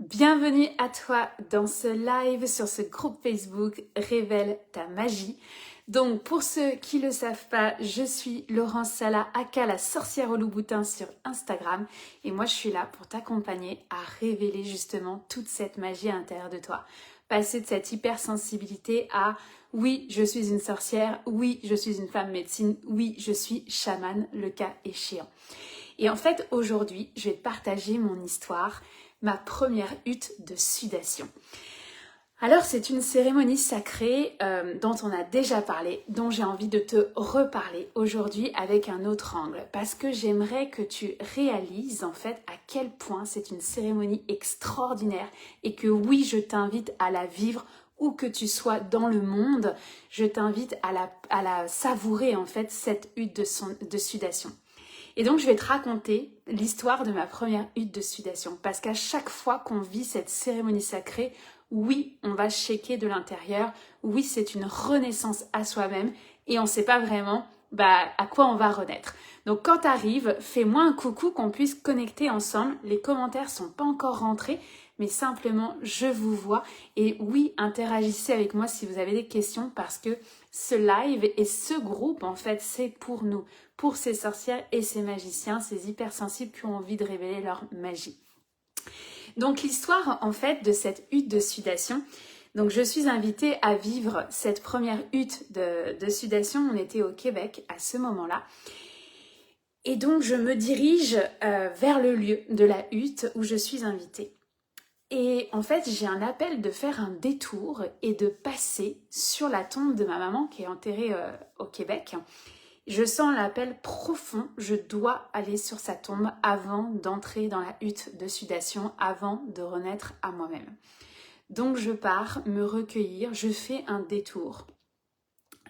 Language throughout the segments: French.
Bienvenue à toi dans ce live sur ce groupe Facebook Révèle ta magie. Donc pour ceux qui ne le savent pas, je suis Laurence Sala, aka la sorcière au loup-boutin sur Instagram et moi je suis là pour t'accompagner à révéler justement toute cette magie à l'intérieur de toi. Passer de cette hypersensibilité à oui, je suis une sorcière, oui, je suis une femme médecine, oui, je suis chamane, le cas échéant. Et en fait, aujourd'hui, je vais te partager mon histoire, ma première hutte de sudation. Alors, c'est une cérémonie sacrée dont on a déjà parlé, dont j'ai envie de te reparler aujourd'hui avec un autre angle, parce que j'aimerais que tu réalises en fait à quel point c'est une cérémonie extraordinaire et que oui, je t'invite à la vivre où que tu sois dans le monde, je t'invite à la savourer en fait, cette hutte de sudation. Et donc, je vais te raconter l'histoire de ma première hutte de sudation. Parce qu'à chaque fois qu'on vit cette cérémonie sacrée, oui, on va shaker de l'intérieur. Oui, c'est une renaissance à soi-même. Et on ne sait pas vraiment à quoi on va renaître. Donc, quand tu arrives, fais-moi un coucou qu'on puisse connecter ensemble. Les commentaires ne sont pas encore rentrés. Mais simplement, je vous vois. Et oui, interagissez avec moi si vous avez des questions parce que ce live et ce groupe, en fait, c'est pour nous, pour ces sorcières et ces magiciens, ces hypersensibles qui ont envie de révéler leur magie. Donc, l'histoire, en fait, de cette hutte de sudation. Donc, je suis invitée à vivre cette première hutte de sudation. On était au Québec à ce moment-là. Et donc, je me dirige vers le lieu de la hutte où je suis invitée. Et en fait, j'ai un appel de faire un détour et de passer sur la tombe de ma maman qui est enterrée au Québec. Je sens l'appel profond, je dois aller sur sa tombe avant d'entrer dans la hutte de sudation, avant de renaître à moi-même. Donc je pars me recueillir, je fais un détour.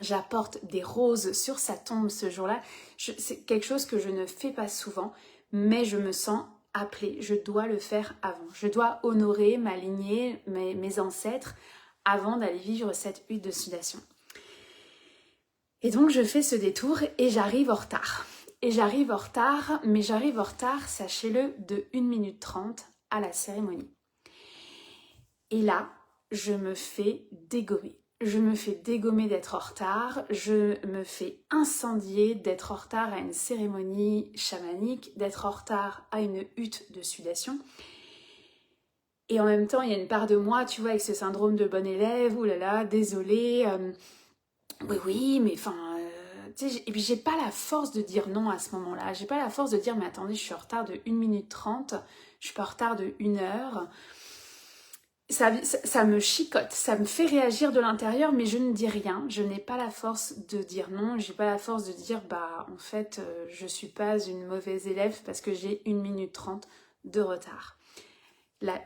J'apporte des roses sur sa tombe ce jour-là. C'est quelque chose que je ne fais pas souvent, mais je me sens appelée. Je dois le faire avant. Je dois honorer ma lignée, mes ancêtres, avant d'aller vivre cette hutte de sudation. Et donc je fais ce détour et j'arrive en retard. Mais j'arrive en retard, sachez-le, de 1 minute 30 à la cérémonie. Et là, je me fais dégommer. Je me fais dégommer d'être en retard, je me fais incendier d'être en retard à une cérémonie chamanique, d'être en retard à une hutte de sudation. Et en même temps, il y a une part de moi, tu vois, avec ce syndrome de bon élève, oulala, désolée, oui, mais enfin... et puis j'ai pas la force de dire non à ce moment-là. J'ai pas la force de dire, mais attendez, je suis en retard de 1 minute 30, je suis pas en retard de 1 heure... Ça me chicote, ça me fait réagir de l'intérieur, mais je ne dis rien. Je n'ai pas la force de dire non, j'ai pas la force de dire en fait je suis pas une mauvaise élève parce que j'ai 1 minute 30 de retard. La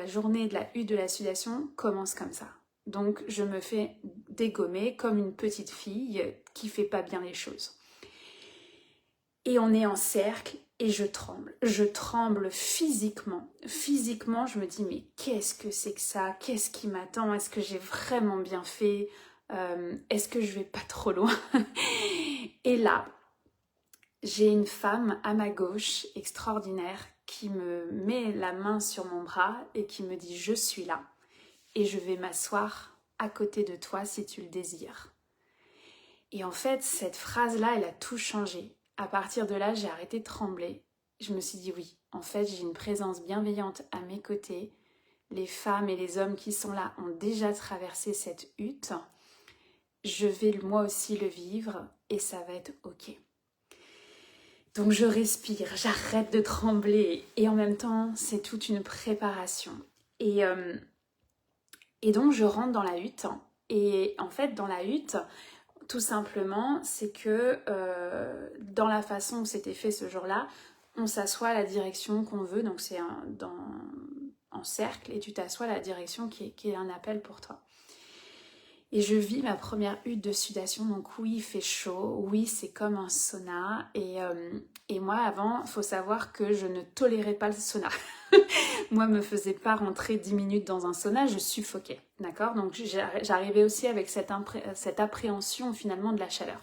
journée de la hutte de la sudation commence comme ça. Donc je me fais dégommer comme une petite fille qui fait pas bien les choses. Et on est en cercle. Et je tremble physiquement. Physiquement, je me dis, mais qu'est-ce que c'est que ça? Qu'est-ce qui m'attend? Est-ce que j'ai vraiment bien fait? Est-ce que je vais pas trop loin? Et là, j'ai une femme à ma gauche, extraordinaire, qui me met la main sur mon bras et qui me dit, je suis là. Et je vais m'asseoir à côté de toi si tu le désires. Et en fait, cette phrase-là, elle a tout changé. À partir de là, j'ai arrêté de trembler. Je me suis dit oui, en fait, j'ai une présence bienveillante à mes côtés. Les femmes et les hommes qui sont là ont déjà traversé cette hutte. Je vais moi aussi le vivre et ça va être ok. Donc je respire, j'arrête de trembler et en même temps, c'est toute une préparation. Et donc je rentre dans la hutte et en fait, dans la hutte... Tout simplement, c'est que dans la façon où c'était fait ce jour-là, on s'assoit à la direction qu'on veut, donc c'est en cercle, et tu t'assois à la direction qui est un appel pour toi. Et je vis ma première hutte de sudation, donc oui, il fait chaud, oui, c'est comme un sauna, et moi avant, il faut savoir que je ne tolérais pas le sauna. Moi, me faisais pas rentrer 10 minutes dans un sauna, je suffoquais, d'accord? Donc j'arrivais aussi avec cette appréhension finalement de la chaleur.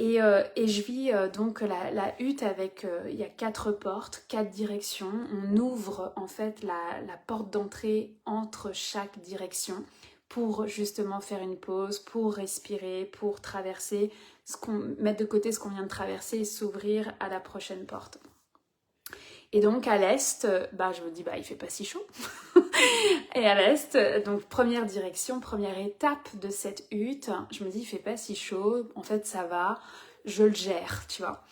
Et je vis donc la hutte avec, il y a 4 portes, 4 directions. On ouvre en fait la porte d'entrée entre chaque direction pour justement faire une pause, pour respirer, pour traverser, mettre de côté ce qu'on vient de traverser et s'ouvrir à la prochaine porte. Et donc à l'est, je me dis il fait pas si chaud. Et à l'est, donc première direction, première étape de cette hutte, je me dis il fait pas si chaud, en fait ça va, je le gère, tu vois.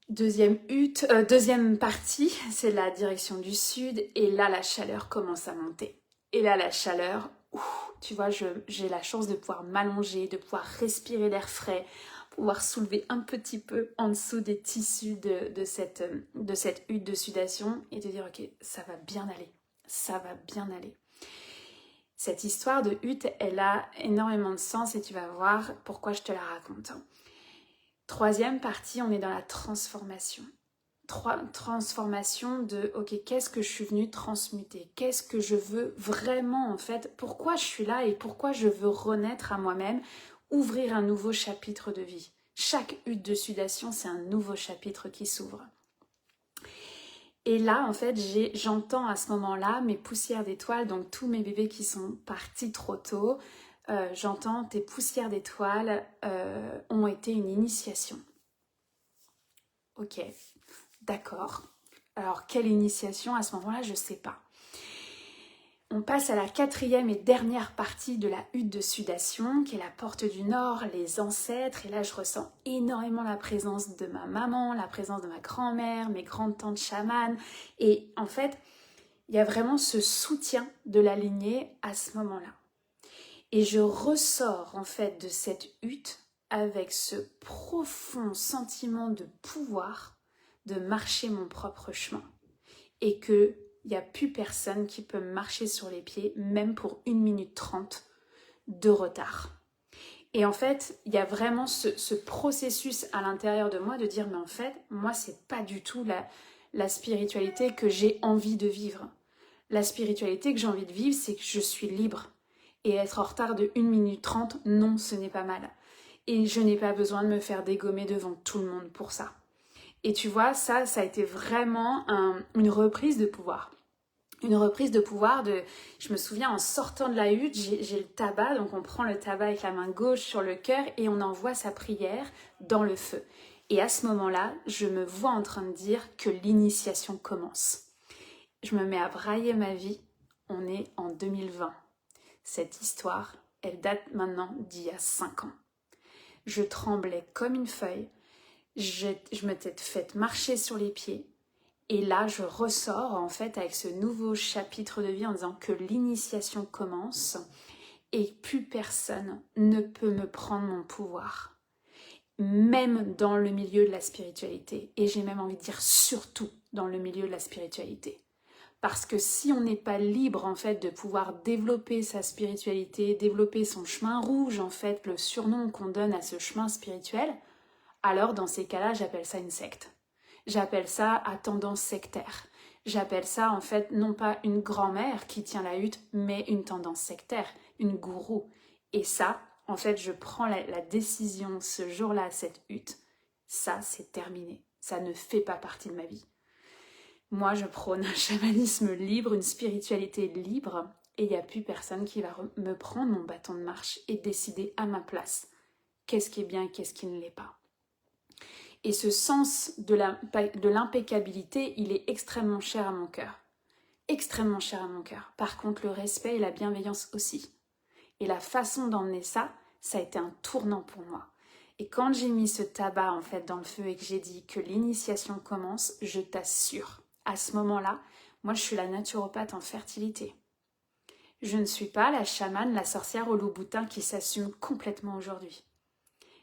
Deuxième partie, c'est la direction du sud et là la chaleur commence à monter. Et là la chaleur, tu vois, j'ai la chance de pouvoir m'allonger, de pouvoir respirer l'air frais, pouvoir soulever un petit peu en dessous des tissus de cette hutte de sudation et te dire ok, ça va bien aller, ça va bien aller. Cette histoire de hutte, elle a énormément de sens et tu vas voir pourquoi je te la raconte. Troisième partie, on est dans la transformation. Transformation de ok, qu'est-ce que je suis venue transmuter, qu'est-ce que je veux vraiment en fait, pourquoi je suis là et pourquoi je veux renaître à moi-même, ouvrir un nouveau chapitre de vie. Chaque hutte de sudation, c'est un nouveau chapitre qui s'ouvre. Et là, en fait, j'entends à ce moment-là mes poussières d'étoiles, donc tous mes bébés qui sont partis trop tôt, j'entends tes poussières d'étoiles ont été une initiation. Ok, d'accord. Alors, quelle initiation à ce moment-là, je ne sais pas. On passe à la 4e et dernière partie de la hutte de sudation, qui est la porte du Nord, les ancêtres. Et là, je ressens énormément la présence de ma maman, la présence de ma grand-mère, mes grandes-tantes chamanes. Et en fait, il y a vraiment ce soutien de la lignée à ce moment-là. Et je ressors en fait de cette hutte avec ce profond sentiment de pouvoir de marcher mon propre chemin. Et qu'il n'y a plus personne qui peut marcher sur les pieds, même pour 1 minute 30 de retard. Et en fait, il y a vraiment ce processus à l'intérieur de moi de dire, mais en fait, moi, c'est pas du tout la spiritualité que j'ai envie de vivre. La spiritualité que j'ai envie de vivre, c'est que je suis libre. Et être en retard de 1 minute 30, non, ce n'est pas mal. Et je n'ai pas besoin de me faire dégommer devant tout le monde pour ça. Et tu vois, ça a été vraiment une reprise de pouvoir. Une reprise de pouvoir je me souviens en sortant de la hutte, j'ai le tabac, donc on prend le tabac avec la main gauche sur le cœur et on envoie sa prière dans le feu. Et à ce moment-là, je me vois en train de dire que l'initiation commence. Je me mets à brailler ma vie, on est en 2020. Cette histoire, elle date maintenant d'il y a 5 ans. Je tremblais comme une feuille, je m'étais faite marcher sur les pieds. Et là, je ressors en fait avec ce nouveau chapitre de vie en disant que l'initiation commence et plus personne ne peut me prendre mon pouvoir. Même dans le milieu de la spiritualité. Et j'ai même envie de dire surtout dans le milieu de la spiritualité. Parce que si on n'est pas libre en fait de pouvoir développer sa spiritualité, développer son chemin rouge en fait, le surnom qu'on donne à ce chemin spirituel, alors dans ces cas-là, j'appelle ça une secte. J'appelle ça à tendance sectaire. J'appelle ça en fait non pas une grand-mère qui tient la hutte, mais une tendance sectaire, une gourou. Et ça, en fait, je prends la décision ce jour-là à cette hutte. Ça, c'est terminé. Ça ne fait pas partie de ma vie. Moi, je prône un chamanisme libre, une spiritualité libre, et il n'y a plus personne qui va me prendre mon bâton de marche et décider à ma place qu'est-ce qui est bien et qu'est-ce qui ne l'est pas. Et ce sens de l'impeccabilité, il est extrêmement cher à mon cœur. Extrêmement cher à mon cœur. Par contre, le respect et la bienveillance aussi. Et la façon d'emmener ça, ça a été un tournant pour moi. Et quand j'ai mis ce tabac en fait dans le feu et que j'ai dit que l'initiation commence, je t'assure, à ce moment-là, moi je suis la naturopathe en fertilité. Je ne suis pas la chamane, la sorcière au loup-boutin qui s'assume complètement aujourd'hui.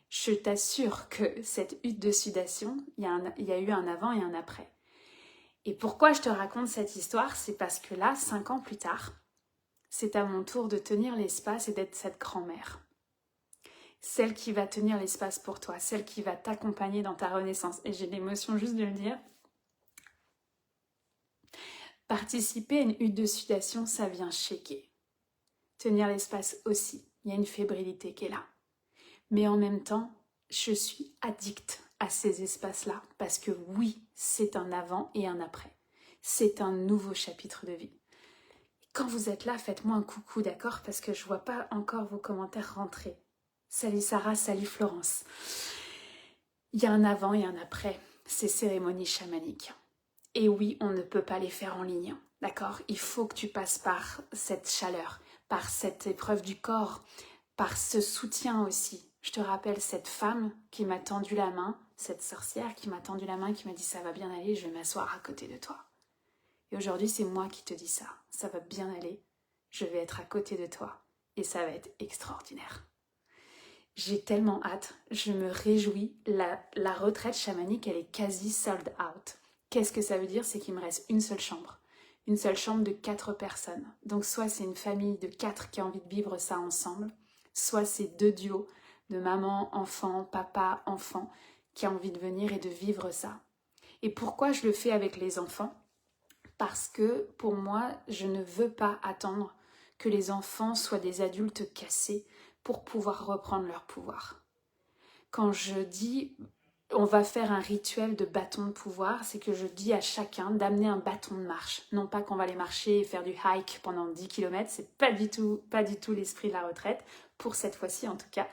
Je t'assure que cette hutte de sudation, il y a eu un avant et un après. Et pourquoi je te raconte cette histoire, c'est parce que là, 5 ans plus tard, c'est à mon tour de tenir l'espace et d'être cette grand-mère. Celle qui va tenir l'espace pour toi, celle qui va t'accompagner dans ta renaissance. Et j'ai l'émotion juste de le dire. Participer à une hutte de sudation, ça vient shaker. Tenir l'espace aussi, il y a une fébrilité qui est là. Mais en même temps, je suis addicte à ces espaces-là parce que oui, c'est un avant et un après. C'est un nouveau chapitre de vie. Quand vous êtes là, faites-moi un coucou, d'accord? Parce que je ne vois pas encore vos commentaires rentrer. Salut Sarah, salut Florence. Il y a un avant et un après ces cérémonies chamaniques. Et oui, on ne peut pas les faire en ligne, d'accord? Il faut que tu passes par cette chaleur, par cette épreuve du corps, par ce soutien aussi. Je te rappelle cette femme qui m'a tendu la main, cette sorcière qui m'a tendu la main, qui m'a dit ça va bien aller, je vais m'asseoir à côté de toi. Et aujourd'hui, c'est moi qui te dis ça va bien aller, je vais être à côté de toi et ça va être extraordinaire. J'ai tellement hâte, je me réjouis, la retraite chamanique, elle est quasi sold out. Qu'est-ce que ça veut dire? C'est qu'il me reste une seule chambre de 4 personnes. Donc soit c'est une famille de 4 qui a envie de vivre ça ensemble, soit c'est 2 duos de maman, enfant, papa, enfant qui a envie de venir et de vivre ça. Et pourquoi je le fais avec les enfants? Parce que pour moi, je ne veux pas attendre que les enfants soient des adultes cassés pour pouvoir reprendre leur pouvoir. Quand je dis on va faire un rituel de bâton de pouvoir, c'est que je dis à chacun d'amener un bâton de marche. Non pas qu'on va aller marcher et faire du hike pendant 10 km, c'est pas du tout l'esprit de la retraite, pour cette fois-ci en tout cas.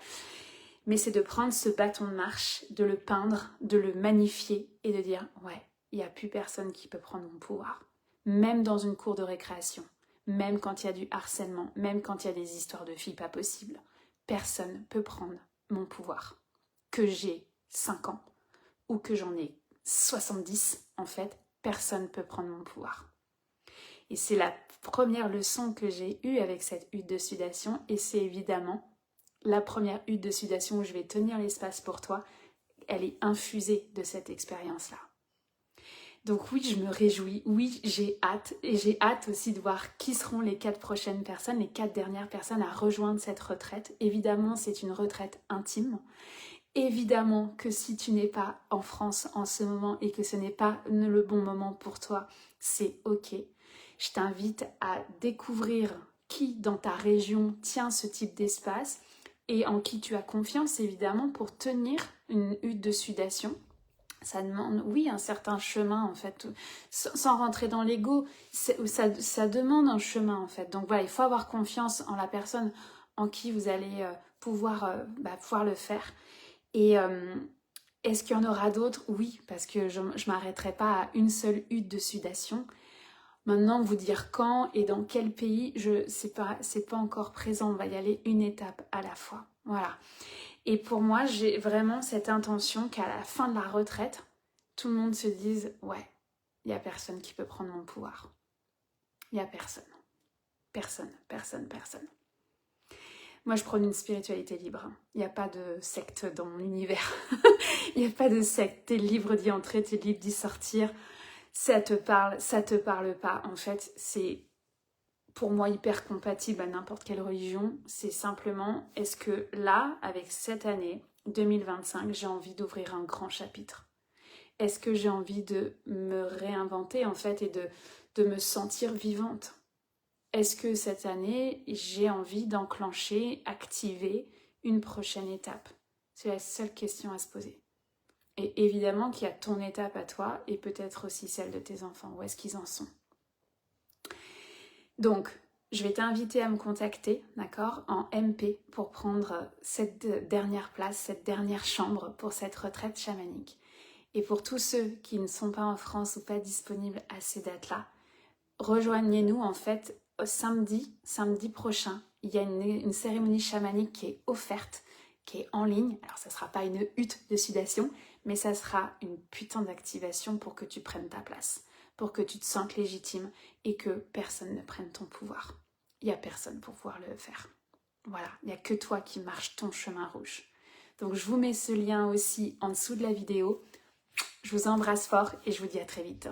Mais c'est de prendre ce bâton de marche, de le peindre, de le magnifier et de dire ouais, il n'y a plus personne qui peut prendre mon pouvoir. Même dans une cour de récréation, même quand il y a du harcèlement, même quand il y a des histoires de filles pas possibles, personne ne peut prendre mon pouvoir. Que j'ai 5 ans ou que j'en ai 70, en fait, personne ne peut prendre mon pouvoir. Et c'est la première leçon que j'ai eue avec cette hutte de sudation, et c'est évidemment la première hutte de sudation où je vais tenir l'espace pour toi. Elle est infusée de cette expérience-là. Donc oui, je me réjouis, oui, j'ai hâte, et j'ai hâte aussi de voir qui seront les 4 prochaines personnes, les 4 dernières personnes à rejoindre cette retraite. Évidemment, c'est une retraite intime. Évidemment que si tu n'es pas en France en ce moment et que ce n'est pas le bon moment pour toi, c'est ok. Je t'invite à découvrir qui dans ta région tient ce type d'espace et en qui tu as confiance évidemment pour tenir une hutte de sudation. Ça demande, oui, un certain chemin en fait, sans rentrer dans l'ego, ça demande un chemin en fait. Donc voilà, il faut avoir confiance en la personne en qui vous allez pouvoir le faire. Et est-ce qu'il y en aura d'autres? Oui, parce que je ne m'arrêterai pas à une seule hutte de sudation. Maintenant, vous dire quand et dans quel pays, c'est pas encore présent. On va y aller une étape à la fois. Voilà. Et pour moi, j'ai vraiment cette intention qu'à la fin de la retraite, tout le monde se dise « Ouais, il n'y a personne qui peut prendre mon pouvoir. Il n'y a personne. Personne, personne, personne. » Moi, je prône une spiritualité libre. Il n'y a pas de secte dans mon univers. Il n'y a pas de secte. T'es libre d'y entrer, t'es libre d'y sortir. Ça te parle pas. En fait, c'est pour moi hyper compatible à n'importe quelle religion. C'est simplement, est-ce que là, avec cette année 2025, j'ai envie d'ouvrir un grand chapitre? Est-ce que j'ai envie de me réinventer en fait et de me sentir vivante? Est-ce que cette année, j'ai envie d'enclencher, activer une prochaine étape? C'est la seule question à se poser. Et évidemment qu'il y a ton étape à toi et peut-être aussi celle de tes enfants. Où est-ce qu'ils en sont? Donc, je vais t'inviter à me contacter, d'accord, en MP pour prendre cette dernière place, cette dernière chambre pour cette retraite chamanique. Et pour tous ceux qui ne sont pas en France ou pas disponibles à ces dates-là, rejoignez-nous en fait samedi prochain. Il y a une cérémonie chamanique qui est offerte, qui est en ligne. Alors ça ne sera pas une hutte de sudation, mais ça sera une putain d'activation pour que tu prennes ta place, pour que tu te sentes légitime et que personne ne prenne ton pouvoir. Il n'y a personne pour pouvoir le faire. Voilà, il n'y a que toi qui marches ton chemin rouge. Donc je vous mets ce lien aussi en dessous de la vidéo. Je vous embrasse fort et je vous dis à très vite.